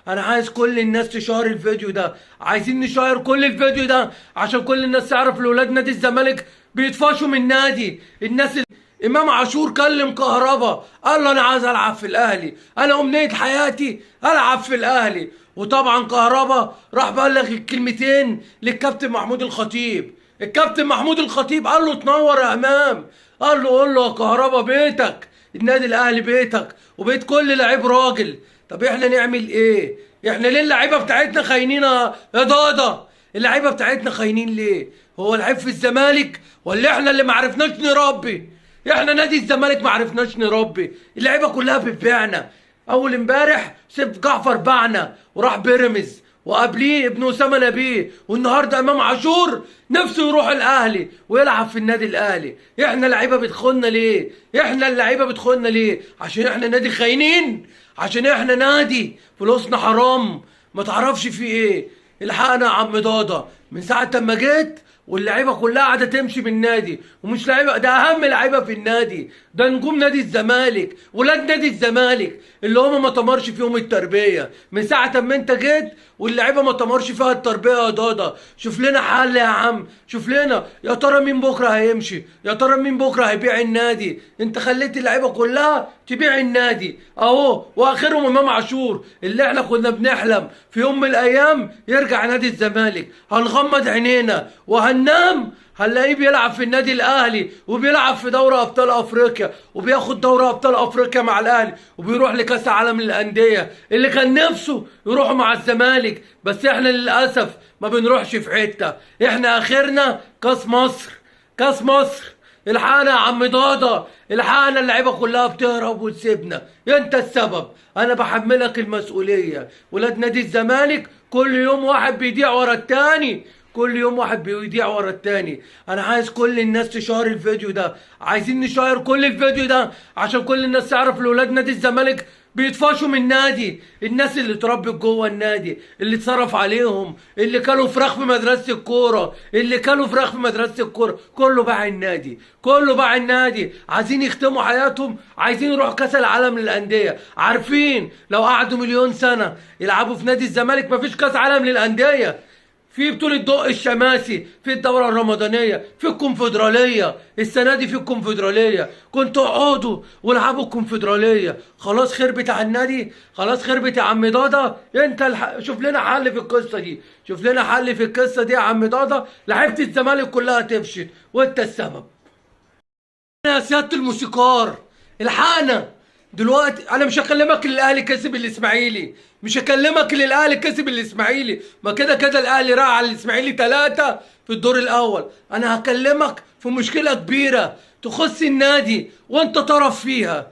انا عايز كل الناس تشير الفيديو ده، عايزين نشير كل الفيديو ده عشان كل الناس تعرف الاولاد نادي الزمالك بيطفشوا من النادي. امام عاشور كلم كهربا قال له انا عايز العب في الاهلي، انا امنيه حياتي العب في الاهلي. وطبعا كهربا راح بلغ الكلمتين للكابتن محمود الخطيب. الكابتن محمود الخطيب قال له تنور يا امام، قول له يا كهربا بيتك، النادي الاهلي بيتك وبيت كل لعيب راجل. طب احنا نعمل ايه؟ احنا ليه اللعيبه بتاعتنا خاينين يا ضاضه؟ اللعيبه بتاعتنا خاينين ليه؟ هو العيب في الزمالك ولا احنا اللي معرفناش نربي؟ احنا نادي الزمالك معرفناش نربي، اللعيبه كلها بتبيعنا. اول امبارح سيف جعفر باعنا وراح بيراميدز، وقبليه ابن اسامه نبيه، والنهارده امام عاشور نفسه يروح الاهلي ويلعب في النادي الاهلي. احنا لعيبه بتخوننا ليه؟ احنا اللعيبه بتخوننا ليه؟ عشان احنا نادي خاينين؟ عشان احنا نادي فلوسنا حرام؟ ما تعرفش في ايه؟ الحقنا يا عم ضاضه، من ساعه ما جيت واللعيبه كلها قاعده تمشي من النادي، ومش لعيبه، ده اهم لعيبه في النادي، ده نجوم نادي الزمالك، ولاد نادي الزمالك اللي هم ما تمرش فيهم التربيه من ساعه ما انت جيت، واللعيبه ما تمرش فيها التربيه يا ضاضه. شوف لنا حل يا عم، شوف لنا. يا ترى مين بكره هيمشي؟ يا ترى مين بكره هيبيع النادي؟ انت خليت اللعيبه كلها تبيع النادي اهو، واخرهم امام عاشور اللي احنا كنا بنحلم في يوم من الايام يرجع نادي الزمالك. هنغمض عينينا وهننام هنلاقيه بيلعب في النادي الاهلي، وبيلعب في دوري ابطال افريقيا، وبياخد دوري ابطال افريقيا مع الاهلي، وبيروح لكاس عالم للانديه اللي كان نفسه يروحوا مع الزمالك. بس احنا للاسف ما بنروحش في حته، احنا اخرنا كاس مصر. كاس مصر الحقنا يا عم ضاضه، الحقنا. اللعيبه كلها بتهرب وتسيبنا، انت السبب، انا بحملك المسؤوليه. ولاد نادي الزمالك كل يوم واحد بيضيع ورا التاني، كل يوم واحد بيضيع ورا التاني. انا عايز كل الناس تشير الفيديو ده، عايزين نشير كل الفيديو ده عشان كل الناس تعرف الاولاد نادي الزمالك بيطفشوا من النادي. الناس اللي اتربت جوه النادي، اللي اتصرف عليهم، اللي كانوا فراخ في مدرسه الكوره، اللي كانوا فراخ في مدرسه الكوره، كله باع النادي، كله باع النادي. عايزين يختموا حياتهم، عايزين يروحوا كاس العالم للانديه، عارفين لو قعدوا مليون سنه يلعبوا في نادي الزمالك مفيش كاس عالم للانديه. في بطولة ضوء الشماسي، في الدورة الرمضانية، في الكونفدرالية، السنة دي في الكونفدرالية، كنتوا اقعدوا والعبوا الكونفدرالية. خلاص خربت على النادي، خلاص خربت يا عم ضاضة. انت شوف لنا حل في القصة دي، شوف لنا حل في القصة دي يا عم ضاضة. لعيبة الزمالك كلها تفشل وانت السبب. يا سيادة الموسيقار الحقنا دلوقتي. انا مش هكلمك اللي الاهلي كسب الاسماعيلي، مش هكلمك اللي الاهلي كسب الاسماعيلي، ما كده كده الاهلي راح على الاسماعيلي 3 في الدور الاول. انا هكلمك في مشكله كبيره تخص النادي وانت طرف فيها.